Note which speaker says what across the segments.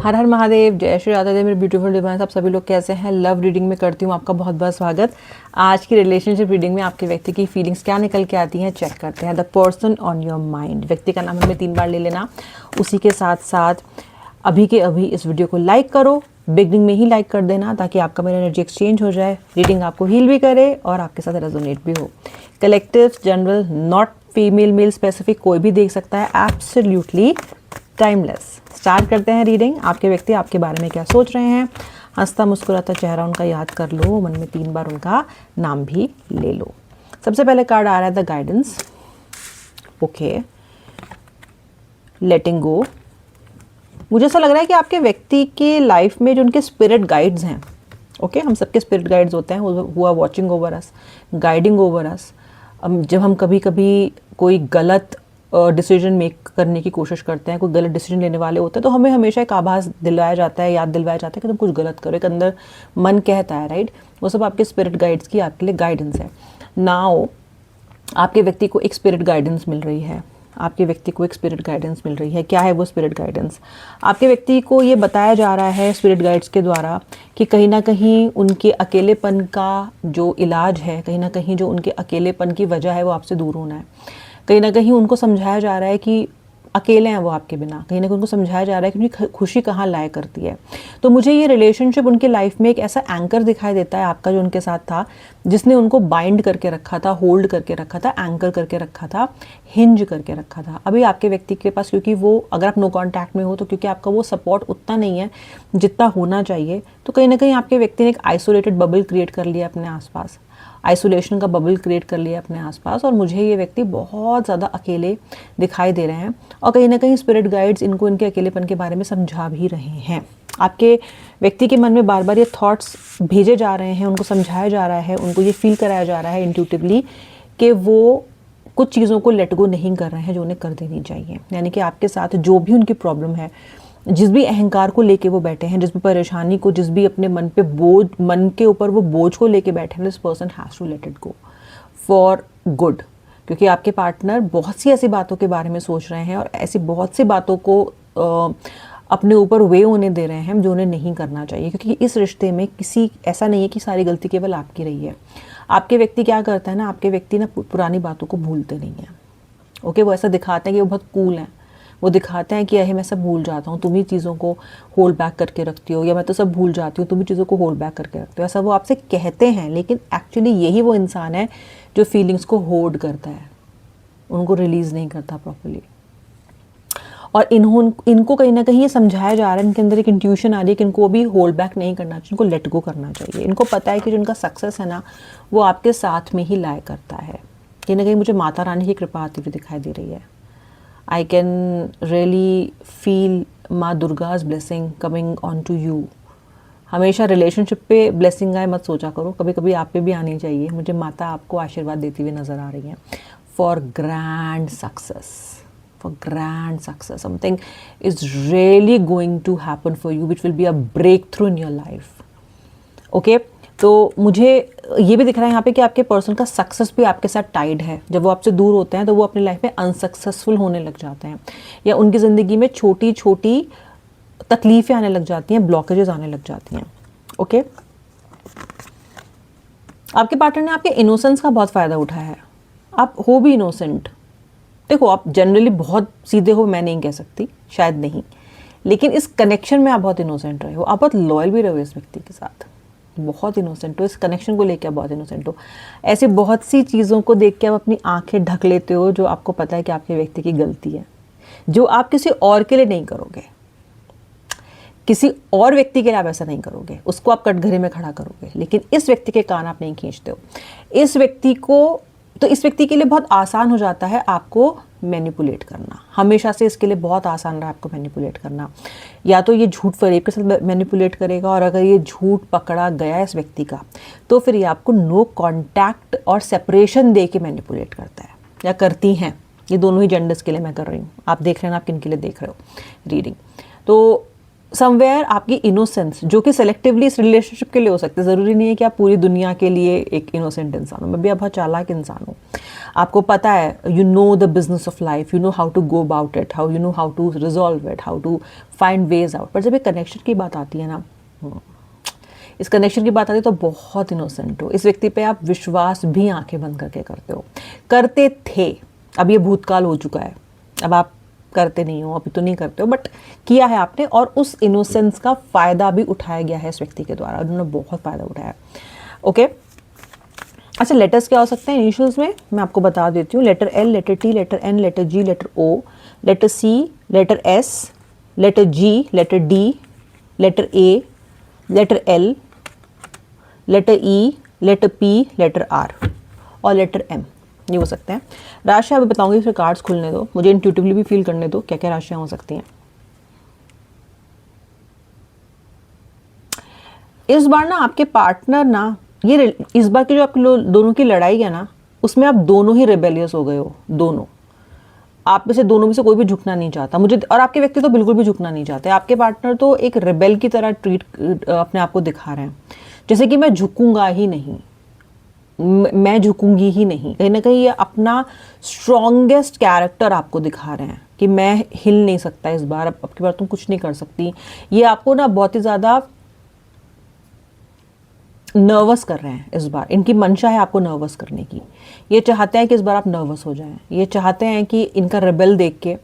Speaker 1: हर हर महादेव, जय श्री राधा देव। मेरे beautiful divine's, आप सभी लोग कैसे हैं? लव रीडिंग में करती हूँ आपका बहुत बहुत स्वागत। आज की रिलेशनशिप रीडिंग में आपके व्यक्ति की फीलिंग्स क्या निकल के आती हैं चेक करते हैं। The person on your mind, व्यक्ति का नाम हमें 3 बार ले लेना। उसी के साथ साथ अभी के अभी इस वीडियो को लाइक करो, बिगनिंग में ही लाइक कर देना ताकि आपका मेरा एनर्जी एक्सचेंज हो जाए, रीडिंग आपको हील भी करे और आपके साथ रेजोनेट भी हो। Collective, general, not female male specific, कोई भी देख सकता है, एब्सोल्युटली टाइमलेस। स्टार्ट करते हैं रीडिंग। आपके व्यक्ति आपके बारे में क्या सोच रहे हैं? हंसता मुस्कुराता चेहरा उनका याद कर लो, मन में 3 बार उनका नाम भी ले लो। सबसे पहले कार्ड आ रहा है द गाइडेंस। ओके, लेटिंग गो। मुझे ऐसा लग रहा है कि आपके व्यक्ति के लाइफ में जो उनके स्पिरिट गाइड्स हैं, ओके, हम सबके स्पिरिट गाइड्स होते हैं, who are watching over us, guiding over us. जब हम कभी कभी कोई गलत डिसीजन मेक करने की कोशिश करते हैं, कोई गलत डिसीजन लेने वाले होते हैं, तो हमें हमेशा एक आभास दिलवाया जाता है, याद दिलवाया जाता है कि तुम कुछ गलत करो, एक अंदर मन कहता है, राइट। वो सब आपके स्पिरिट गाइड्स की आपके लिए गाइडेंस है। नाउ आपके व्यक्ति को एक स्पिरिट गाइडेंस मिल रही है, आपके व्यक्ति को एक स्पिरिट गाइडेंस मिल रही है। क्या है वो स्पिरिट गाइडेंस? आपके व्यक्ति को ये बताया जा रहा है स्पिरिट गाइड्स के द्वारा कि कहीं ना कहीं उनके अकेलेपन का जो इलाज है, कहीं ना कहीं जो उनके अकेलेपन की वजह है वो आपसे दूर होना है। कहीं ना कहीं उनको समझाया जा रहा है कि अकेले हैं वो आपके बिना, कहीं ना कहीं उनको समझाया जा रहा है कि उनकी खुशी कहाँ लाया करती है। तो मुझे ये रिलेशनशिप उनके लाइफ में एक ऐसा एंकर दिखाई देता है आपका जो उनके साथ था, जिसने उनको बाइंड करके रखा था, होल्ड करके रखा था, एंकर करके रखा था, हिंज करके रखा था। अभी आपके व्यक्ति के पास, क्योंकि वो, अगर आप नो कॉन्टैक्ट में हो तो क्योंकि आपका वो सपोर्ट उतना नहीं है जितना होना चाहिए, तो कहीं ना कहीं आपके व्यक्ति ने एक आइसोलेटेड बबल क्रिएट कर लिया अपने आसपास, आइसोलेशन का बबल क्रिएट कर लिया अपने आसपास। और मुझे ये व्यक्ति बहुत ज़्यादा अकेले दिखाई दे रहे हैं और कहीं ना कहीं स्पिरिट गाइड्स इनको इनके अकेलेपन के बारे में समझा भी रहे हैं। आपके व्यक्ति के मन में बार बार ये थॉट्स भेजे जा रहे हैं, उनको समझाया जा रहा है, उनको ये फील कराया जा रहा है इंट्यूटिवली कि वो कुछ चीज़ों को लेट गो नहीं कर रहे हैं जो उन्हें कर देनी चाहिए। यानी कि आपके साथ जो भी उनकी प्रॉब्लम है, जिस भी अहंकार को लेके वो बैठे हैं, जिस भी परेशानी को, जिस भी अपने मन पे बोझ, मन के ऊपर वो बोझ को लेके बैठे हैं, this person has to let it go for good. क्योंकि आपके पार्टनर बहुत सी ऐसी बातों के बारे में सोच रहे हैं और ऐसी बहुत सी बातों को अपने ऊपर वे होने दे रहे हैं जो उन्हें नहीं करना चाहिए। क्योंकि इस रिश्ते में किसी, ऐसा नहीं है कि सारी गलती केवल आपकी रही है। आपके व्यक्ति क्या करता है ना, आपके व्यक्ति ना पुरानी बातों को भूलते नहीं हैं। ओके, वो ऐसा दिखाते हैं कि वो बहुत कूल हैं, वो दिखाते हैं कि अरे मैं सब भूल जाता हूँ, तुम ही चीज़ों को होल्ड बैक करके रखती हो, या मैं तो सब भूल जाती हूँ, तुम ही चीज़ों को होल्ड बैक करके रखते हो। ऐसा वो आपसे कहते हैं, लेकिन एक्चुअली यही वो इंसान है जो फीलिंग्स को होल्ड करता है, उनको रिलीज़ नहीं करता प्रॉपर्ली। और इनको कहीं ना कहीं ये समझाया जा रहा है, इनके अंदर एक इंट्यूशन आ रही है कि इनको भी होल्ड बैक नहीं करना चाहिए, इनको लेट गो करना चाहिए। इनको पता है कि जो इनका सक्सेस है ना, वो आपके साथ में ही लाया करता है। कहीं ना कहीं मुझे माता रानी की कृपा आती हुई दिखाई दे रही है। I can really feel माँ दुर्गा's blessing coming on to you। हमेशा रिलेशनशिप पे ब्लेसिंग आए मत सोचा करो, कभी कभी आप पे भी आनी चाहिए। मुझे माता आपको आशीर्वाद देती हुई नज़र आ रही हैं for grand success, for grand success. Something is really going to happen for you which will be a breakthrough in your life. Okay, तो मुझे ये भी दिख रहा है यहाँ पे कि आपके पर्सन का सक्सेस भी आपके साथ टाइड है। जब वो आपसे दूर होते हैं तो वो अपनी लाइफ में अनसक्सेसफुल होने लग जाते हैं, या उनकी ज़िंदगी में छोटी छोटी तकलीफ़ें आने लग जाती हैं, ब्लॉकेजेस आने लग जाती हैं। ओके, आपके पार्टनर ने आपके इनोसेंस का बहुत फ़ायदा उठाया है। आप हो भी इनोसेंट, देखो आप जनरली बहुत सीधे हो, मैं नहीं कह सकती, शायद नहीं, लेकिन इस कनेक्शन में आप बहुत इनोसेंट रहे हो, आप बहुत लॉयल भी रहे हो इस व्यक्ति के साथ, बहुत इनोसेंट हो, इस कनेक्शन को लेकर बहुत इनोसेंट हो। ऐसी बहुत सी चीज़ों को देख के आप अपनी आंखें ढक लेते हो जो आपको पता है कि आपके व्यक्ति की गलती है, जो आप किसी और के लिए नहीं करोगे। किसी और व्यक्ति के लिए आप ऐसा नहीं करोगे, उसको आप कटघरे में खड़ा करोगे, लेकिन इस व्यक्ति के कान आप नहीं खींचते हो। इस व्यक्ति को, तो इस व्यक्ति के लिए बहुत आसान हो जाता है आपको मैनिपुलेट करना। हमेशा से इसके लिए बहुत आसान रहा आपको मैनिपुलेट करना। या तो ये झूठ फरेब के साथ मैनिपुलेट करेगा, और अगर ये झूठ पकड़ा गया इस व्यक्ति का, तो फिर ये आपको नो कॉन्टैक्ट और सेपरेशन दे के मैनिपुलेट करता है, या करती हैं। ये दोनों ही जेंडर्स के लिए मैं कर रही हूँ, आप देख रहे हैं आप किन के लिए देख रहे हो रीडिंग। तो समवेयर आपकी इनोसेंस, जो कि सेलेक्टिवली इस रिलेशनशिप के लिए हो सकते हैं, ज़रूरी नहीं है कि आप पूरी दुनिया के लिए एक इनोसेंट इंसान हो। मैं भी अब बहुत चालाक इंसान हूँ, आपको पता है, you know the business of life, you know how to go about it, how you know how to resolve it, how to find ways out. पर जब एक कनेक्शन की बात आती है ना, इस कनेक्शन की बात आती है तो बहुत इनोसेंट हो, इस व्यक्ति पे आप विश्वास भी आंखें बंद करके करते हो, करते थे, अब ये भूतकाल हो चुका है, अब आप करते नहीं हो, अभी तो नहीं करते हो, बट किया है आपने, और उस इनोसेंस का फ़ायदा भी उठाया गया है इस व्यक्ति के द्वारा, उन्होंने बहुत फ़ायदा उठाया। ओके, अच्छा, लेटर्स क्या हो सकते हैं इनिशियल्स में, मैं आपको बता देती हूँ। Letter L, letter T, letter N, letter G, letter O, letter C, letter S, letter G, letter D, letter A, letter L, letter E, letter P, letter R और लेटर एम, ये हो सकते हैं। राशियाँ अभी बताऊंगी, फिर कार्ड्स खुलने दो, मुझे इंट्यूटिवली भी फील करने दो क्या क्या राशियाँ हो सकती हैं। इस बार ना आपके पार्टनर ना, ये इस बार की जो आपकी दोनों की लड़ाई है ना, उसमें आप दोनों ही रिबेलियस हो गए हो, दोनों, आप में से दोनों में से कोई भी झुकना नहीं चाहता मुझे, और आपके व्यक्ति तो बिल्कुल भी झुकना नहीं चाहते। आपके पार्टनर तो एक रिबेल की तरह ट्रीट अपने आप को दिखा रहे हैं, जैसे कि मैं झुकूंगा ही नहीं, मैं झुकूंगी ही नहीं। कहीं ना कहीं ये अपना स्ट्रॉन्गेस्ट कैरेक्टर आपको दिखा रहे हैं कि मैं हिल नहीं सकता इस बार, अब की बार तुम कुछ नहीं कर सकती। ये आपको ना बहुत ही ज़्यादा नर्वस कर रहे हैं इस बार, इनकी मंशा है आपको नर्वस करने की। ये चाहते हैं कि इस बार आप नर्वस हो जाएं, ये चाहते हैं कि इनका रेबेल देख के,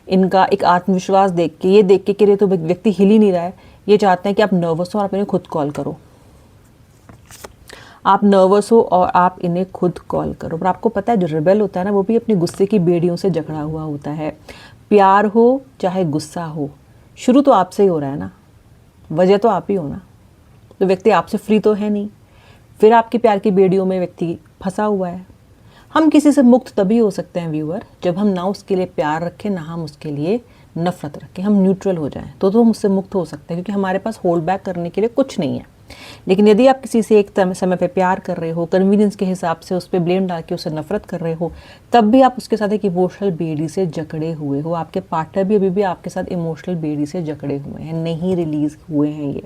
Speaker 1: इनका एक आत्मविश्वास देख के, ये देख के कि ये तो व्यक्ति हिल ही नहीं रहा है, ये चाहते हैं कि आप नर्वस हो और आप इन्हें खुद कॉल करो, आप नर्वस हो और आप इन्हें खुद कॉल करो। पर आपको पता है जो रिबेल होता है ना, वो भी अपनी गुस्से की बेड़ियों से जकड़ा हुआ होता है। प्यार हो चाहे गुस्सा हो, शुरू तो आपसे ही हो रहा है ना, वजह तो आप ही हो ना, तो व्यक्ति आपसे फ्री तो है नहीं, फिर आपके प्यार की बेड़ियों में व्यक्ति फंसा हुआ है। हम किसी से मुक्त तभी हो सकते हैं व्यूअर, जब हम ना उसके लिए प्यार रखें ना हम उसके लिए नफरत रखें, हम न्यूट्रल हो जाएं, तो हम उससे मुक्त हो सकते हैं, क्योंकि हमारे पास होल्ड बैक करने के लिए कुछ नहीं है। लेकिन यदि आप किसी से एक समय पे प्यार कर रहे हो, कन्वीनियंस के हिसाब से उस पर ब्लेम डाल के उससे नफरत कर रहे हो, तब भी आप उसके साथ एक इमोशनल बेड़ी से जकड़े हुए हो। आपके पार्टनर भी अभी भी आपके साथ इमोशनल बेड़ी से जकड़े हुए हैं, नहीं रिलीज हुए हैं ये।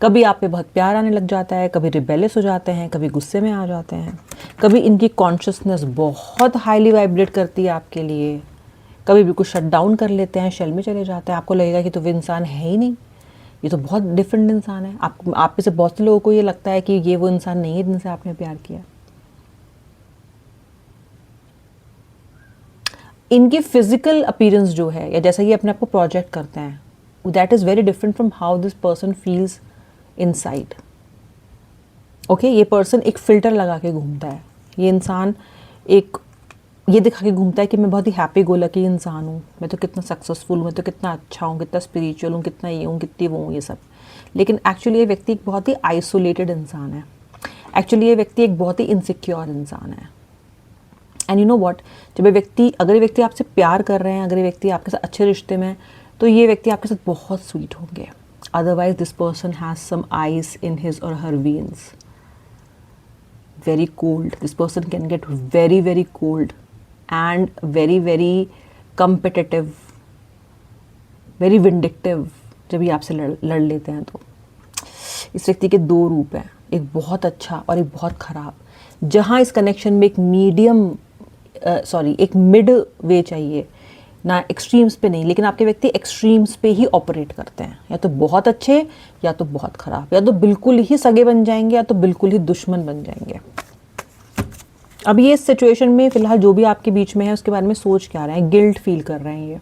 Speaker 1: कभी आप पे बहुत प्यार आने लग जाता है, कभी रिबेलियस हो जाते हैं, कभी गुस्से में आ जाते हैं, कभी इनकी कॉन्शियसनेस बहुत हाईली वाइब्रेट करती है आपके लिए, कभी भी कुछ शट डाउन कर लेते हैं, शेल में चले जाते हैं, आपको लगेगा कि तो वो इंसान है ही नहीं, ये तो बहुत डिफरेंट इंसान है। आप में से बहुत से लोगों को ये लगता है कि ये वो इंसान नहीं है जिनसे आपने प्यार किया। इनकी फिजिकल अपीयरेंस जो है, या जैसा ये अपने आप को प्रोजेक्ट करते हैं, that is very different from how this person feels inside. Okay, ये पर्सन एक फ़िल्टर लगा के घूमता है, ये इंसान एक ये दिखा के घूमता है कि मैं बहुत ही हैप्पी गो लकी इंसान हूँ, मैं तो कितना सक्सेसफुल हूँ, मैं तो कितना अच्छा हूँ, कितना स्पिरिचुअल हूँ, कितना ये हूँ, कितनी वो हूँ, ये सब। लेकिन एक्चुअली ये व्यक्ति एक बहुत ही आइसोलेटेड इंसान है, एक्चुअली ये व्यक्ति एक बहुत ही इनसिक्योर इंसान है। एंड यू नो वॉट, जब ये व्यक्ति, अगर ये व्यक्ति आपसे प्यार कर रहे हैं, अगर ये व्यक्ति आपके साथ अच्छे रिश्ते में है, तो ये व्यक्ति आपके साथ बहुत स्वीट होंगे। Otherwise, this person has some ice in his or her veins. Very cold. This person can get very, very cold and very, very competitive, very vindictive. जब ये आपसे लड़ लेते हैं तो इस व्यक्ति के दो रूप हैं, एक बहुत अच्छा और एक बहुत ख़राब। जहाँ इस कनेक्शन में एक एक मिड वे चाहिए ना, एक्सट्रीम्स पे नहीं, लेकिन आपके व्यक्ति एक्सट्रीम्स पे ही ऑपरेट करते हैं, या तो बहुत अच्छे या तो बहुत ख़राब, या तो बिल्कुल ही सगे बन जाएंगे या तो बिल्कुल ही दुश्मन बन जाएंगे। अब ये इस सिचुएशन में फ़िलहाल जो भी आपके बीच में है उसके बारे में सोच क्या रहे हैं, गिल्ट फील कर रहे हैं, ये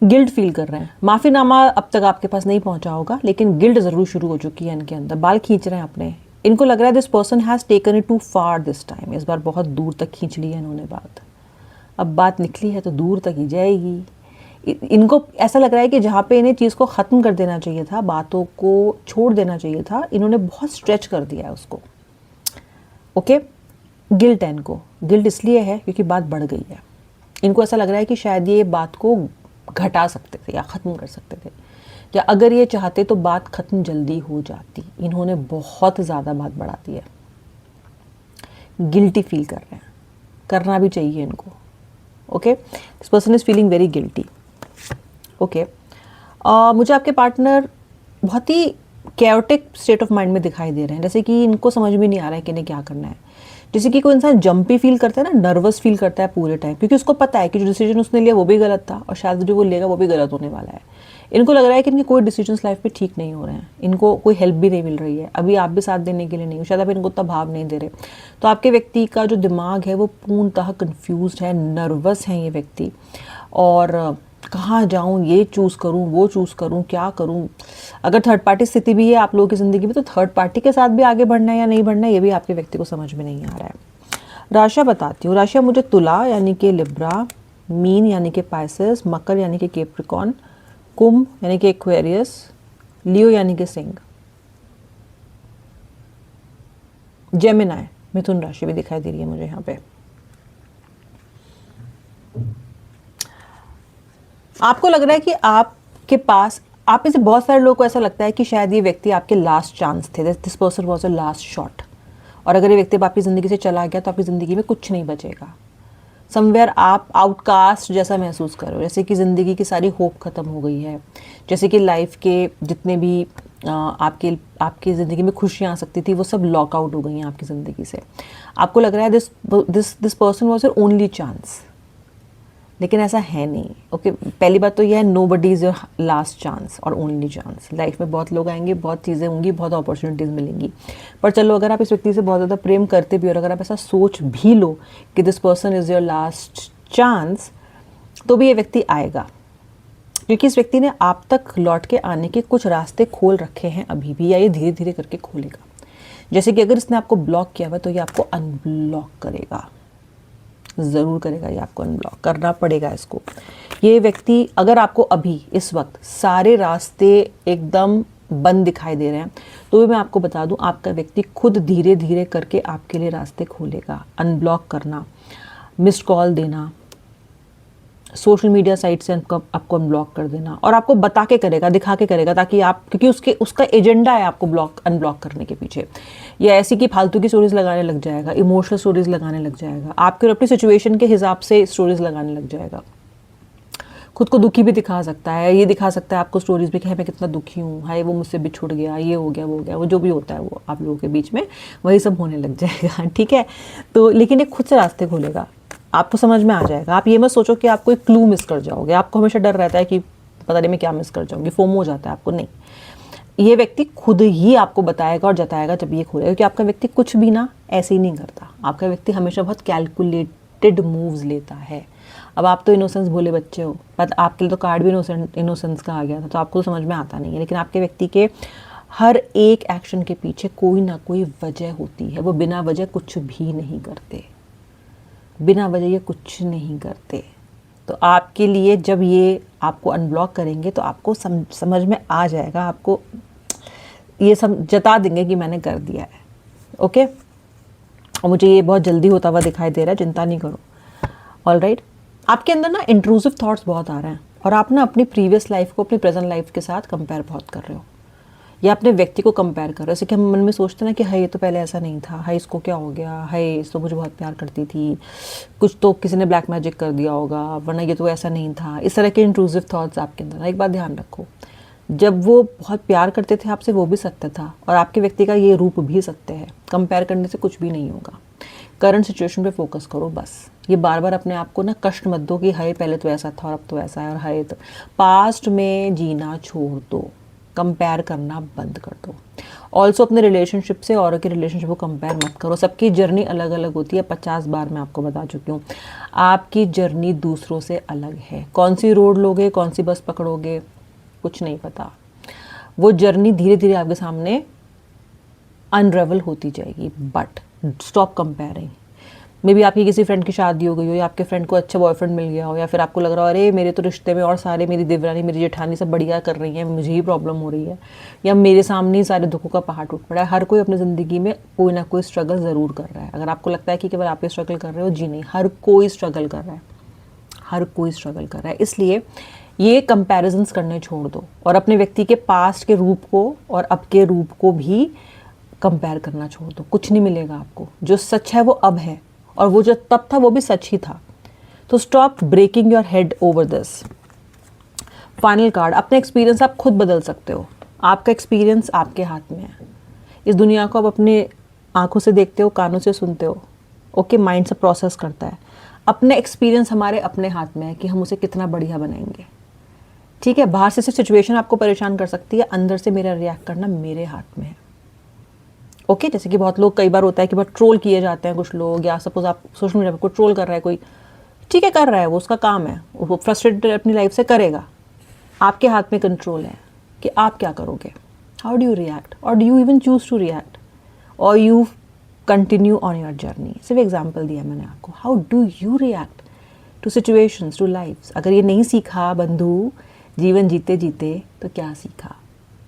Speaker 1: गिल्ट फील कर रहे हैं। माफ़ीनामा अब तक आपके पास नहीं पहुंचा होगा, लेकिन गिल्ट ज़रूर शुरू हो चुकी है इनके अंदर, बाल खींच रहे हैं अपने। इनको लग रहा है this person has taken it too far this time, इस बार बहुत दूर तक खींच ली है इन्होंने बात, अब बात निकली है तो दूर तक ही जाएगी। इनको ऐसा लग रहा है कि जहाँ पे इन्हें चीज़ को ख़त्म कर देना चाहिए था, बातों को छोड़ देना चाहिए था, इन्होंने बहुत स्ट्रेच कर दिया है उसको। ओके, गिल्ट है इनको, गिल्ट इसलिए है क्योंकि बात बढ़ गई है। इनको ऐसा लग रहा है कि शायद ये बात को घटा सकते थे या ख़त्म कर सकते थे, या अगर ये चाहते तो बात ख़त्म जल्दी हो जाती। इन्होंने बहुत ज़्यादा बात बढ़ा दी है, गिल्टी फील कर रहे हैं, करना भी चाहिए इनको। Okay, this person is feeling very guilty. Okay, मुझे आपके पार्टनर बहुत ही कैओटिक स्टेट ऑफ माइंड में दिखाई दे रहे हैं, जैसे कि इनको समझ में नहीं आ रहा है कि इन्हें क्या करना है। जैसे कि कोई इंसान जंपी फील करता है ना, नर्वस फील करता है पूरे टाइम, क्योंकि उसको पता है कि जो डिसीजन उसने लिया वो भी गलत था और शायद जो वो लेगा वो भी गलत होने वाला है। इनको लग रहा है कि इनके कोई डिसीजंस लाइफ में ठीक नहीं हो रहे हैं, इनको कोई हेल्प भी नहीं मिल रही है, अभी आप भी साथ देने के लिए नहीं हो, शायद आप इनको उतना भाव नहीं दे रहे। तो आपके व्यक्ति का जो दिमाग है वो पूर्णतः कन्फ्यूज है, नर्वस है ये व्यक्ति, और कहाँ जाऊँ, ये चूज़ करूँ, वो चूज़ करूँ, क्या करूँ। अगर थर्ड पार्टी स्थिति भी है आप लोगों की ज़िंदगी में, तो थर्ड पार्टी के साथ भी आगे बढ़ना है या नहीं बढ़ना है, ये भी आपके व्यक्ति को समझ में नहीं आ रहा है। राशियाँ बताती हूँ। राशियाँ मुझे तुला यानी कि लिब्रा, मीन यानी कि पाइसेस, मकर यानी कि कैप्रिकॉर्न, कुंभ यानी कि एक्वेरियस, लियो यानी कि सिंह, जेमिनाई मिथुन राशि भी दिखाई दे रही है मुझे यहाँ पे। आपको लग रहा है कि आपके पास, आप में से बहुत सारे लोगों को ऐसा लगता है कि शायद ये व्यक्ति आपके लास्ट चांस थे, this person was a last shot, और अगर ये व्यक्ति आपकी ज़िंदगी से चला गया तो आपकी ज़िंदगी में कुछ नहीं बचेगा। समवेयर आप आउटकास्ट जैसा महसूस कर रहे हो, जैसे कि ज़िंदगी की सारी होप ख़त्म हो गई है, जैसे कि लाइफ के जितने भी आपकी ज़िंदगी में खुशियाँ आ सकती थी वो सब लॉकआउट हो गई हैं आपकी ज़िंदगी से। आपको लग रहा है this person was your only chance, लेकिन ऐसा है नहीं। ओके, पहली बात तो यह है, nobody is your last chance और ओनली चांस। लाइफ में बहुत लोग आएंगे, बहुत चीज़ें होंगी, बहुत अपॉर्चुनिटीज़ मिलेंगी, पर चलो अगर आप इस व्यक्ति से बहुत ज़्यादा प्रेम करते भी और अगर आप ऐसा सोच भी लो कि this person is your last chance, तो भी ये व्यक्ति आएगा, क्योंकि इस व्यक्ति ने आप तक लौट के आने के कुछ रास्ते खोल रखे हैं अभी भी, या ये धीरे धीरे करके खोलेगा। जैसे कि अगर इसने आपको ब्लॉक किया हुआ तो ये आपको अनब्लॉक करेगा, ज़रूर करेगा, ये आपको अनब्लॉक करना पड़ेगा इसको। ये व्यक्ति, अगर आपको अभी इस वक्त सारे रास्ते एकदम बंद दिखाई दे रहे हैं, तो भी मैं आपको बता दूं, आपका व्यक्ति खुद धीरे धीरे करके आपके लिए रास्ते खोलेगा। अनब्लॉक करना, मिस्ड कॉल देना, सोशल मीडिया साइट से आपको अनब्लॉक कर देना, और आपको बता के करेगा, दिखा के करेगा, ताकि आप, क्योंकि उसका एजेंडा है आपको अनब्लॉक करने के पीछे। या ऐसी कि फालतू की स्टोरीज लगाने लग जाएगा, इमोशनल स्टोरीज लगाने लग जाएगा, आपके अपनी सिचुएशन के हिसाब से स्टोरीज लगाने लग जाएगा। खुद को दुखी भी दिखा सकता है, ये दिखा सकता है आपको स्टोरीज भी कि मैं कितना दुखी हूँ, हाय वो मुझसे बिछुड़ गया, ये हो गया, वो हो गया, वो जो भी होता है वो आप लोगों के बीच में वही सब होने लग जाएगा। ठीक है, तो लेकिन ये खुद से रास्ते खोलेगा, आपको समझ में आ जाएगा। आप ये मत सोचो कि आप कोई क्लू मिस कर जाओगे, आपको हमेशा डर रहता है कि पता नहीं मैं क्या मिस कर जाऊंगी, फोमो हो जाता है आपको। नहीं, ये व्यक्ति खुद ही आपको बताएगा और जताएगा जब ये खोलेगा, क्योंकि आपका व्यक्ति कुछ भी ना ऐसे ही नहीं करता। आपका व्यक्ति हमेशा बहुत कैलकुलेटेड मूव्स लेता है। अब आप तो इनोसेंस भोले बच्चे हो, पर आपके लिए तो कार्ड भी इनोसेंस का आ गया था, तो आपको तो समझ में आता नहीं है, लेकिन आपके व्यक्ति के हर एक एक्शन के पीछे कोई ना कोई वजह होती है। वो बिना वजह कुछ भी नहीं करते, बिना वजह ये कुछ नहीं करते। तो आपके लिए जब ये आपको अनब्लॉक करेंगे तो आपको समझ में आ जाएगा, आपको ये जता देंगे कि मैंने कर दिया है। ओके, और मुझे ये बहुत जल्दी होता हुआ दिखाई दे रहा है, चिंता नहीं करो। ऑलराइट, आपके अंदर ना इंट्रूसिव थॉट्स बहुत आ रहे हैं, और आप ना अपनी प्रीवियस लाइफ को अपनी प्रेजेंट लाइफ के साथ कंपेयर बहुत कर रहे हो, या अपने व्यक्ति को कंपेयर कर रहे हो। जैसे कि हम मन में सोचते हैं ना कि हाय ये तो पहले ऐसा नहीं था, हाय इसको क्या हो गया, हाय इस तो मुझे बहुत प्यार करती थी, कुछ तो किसी ने ब्लैक मैजिक कर दिया होगा, वरना ये तो ऐसा नहीं था। इस तरह के इंट्रूसिव थॉट्स आपके अंदर। एक बात ध्यान रखो, जब वो बहुत प्यार करते थे आपसे वो भी सत्य था, और आपके व्यक्ति का ये रूप भी सत्य है। कंपेयर करने से कुछ भी नहीं होगा, करंट सिचुएशन पे फोकस करो बस। ये बार बार अपने आप को ना कष्ट मत दो कि हाय पहले तो ऐसा था और अब तो ऐसा है, और हाय तो पास्ट में जीना छोड़ दो, कंपेयर करना बंद कर दो। ऑल्सो अपने रिलेशनशिप से औरों के रिलेशनशिप को कंपेयर मत करो। सबकी जर्नी अलग अलग होती है, 50 बार मैं आपको बता चुकी हूँ। आपकी जर्नी दूसरों से अलग है। कौन सी रोड लोगे, कौन सी बस पकड़ोगे, कुछ नहीं पता। वो जर्नी धीरे धीरे आपके सामने अनरेवल होती जाएगी, but stop comparing. May be आपकी किसी फ्रेंड की शादी हो गई हो, या आपके फ्रेंड को अच्छा बॉयफ्रेंड मिल गया हो, या फिर आपको लग रहा हो अरे मेरे तो रिश्ते में और सारे, मेरी देवरानी मेरी जेठानी सब बढ़िया कर रही हैं, मुझे ही प्रॉब्लम हो रही है, या मेरे सामने ही सारे दुखों का पहाड़ टूट पड़ा है। हर कोई अपनी ज़िंदगी में कोई ना कोई स्ट्रगल ज़रूर कर रहा है। अगर आपको लगता है कि केवल आप ही स्ट्रगल कर रहे हो, जी नहीं, हर कोई स्ट्रगल कर रहा है, हर कोई स्ट्रगल कर रहा है। इसलिए ये कंपैरिजंस करने छोड़ दो, और अपने व्यक्ति के पास्ट के रूप को और अब के रूप को भी कंपेयर करना छोड़ दो। कुछ नहीं मिलेगा आपको। जो सच है वो अब है, और वो जो तब था वो भी सच ही था। तो stop breaking your head over this. Final card, अपना एक्सपीरियंस आप खुद बदल सकते हो। आपका एक्सपीरियंस आपके हाथ में है। इस दुनिया को आप अपने आंखों से देखते हो, कानों से सुनते हो, ओके, माइंड से प्रोसेस करता है। अपना एक्सपीरियंस हमारे अपने हाथ में है कि हम उसे कितना बढ़िया बनाएंगे। ठीक है, बाहर से सिर्फ सिचुएशन आपको परेशान कर सकती है, अंदर से मेरा रिएक्ट करना मेरे हाथ में है। ओके, जैसे कि बहुत लोग, कई बार होता है कि बहुत ट्रोल किए जाते हैं कुछ लोग, या सपोज आप सोशल मीडिया पर कोई ट्रोल कर रहा है कोई, ठीक है, कर रहा है, वो उसका काम है, वो फ्रस्ट्रेटेड अपनी लाइफ से करेगा। आपके हाथ में कंट्रोल है कि आप क्या करोगे। हाउ डू यू रिएक्ट, और do you even choose to react, और you continue on your journey. सिर्फ एग्जाम्पल दिया मैंने आपको। How do you react to situations, to life. अगर ये नहीं सीखा बंधु जीवन जीते जीते, तो क्या सीखा?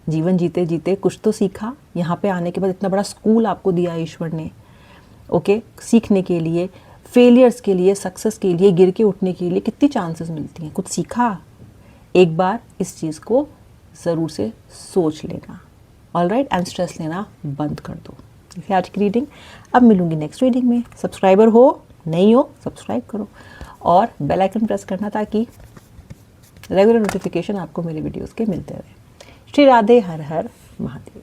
Speaker 1: जीवन जीते जीते कुछ तो सीखा। यहाँ पे आने के बाद इतना बड़ा स्कूल आपको दिया ईश्वर ने, ओके, सीखने के लिए, फेलियर्स के लिए, सक्सेस के लिए, गिर के उठने के लिए कितनी चांसेस मिलती हैं। कुछ सीखा? एक बार इस चीज़ को ज़रूर से सोच लेना, ऑलराइट, एंड स्ट्रेस लेना बंद कर दो। ये आज की रीडिंग। अब मिलूंगी नेक्स्ट रीडिंग में। सब्सक्राइबर हो, नहीं हो, सब्सक्राइब करो और बेल आइकन प्रेस करना, ताकि रेगुलर नोटिफिकेशन आपको मेरे वीडियोस के मिलते रहे। श्री राधे, हर हर महादेव।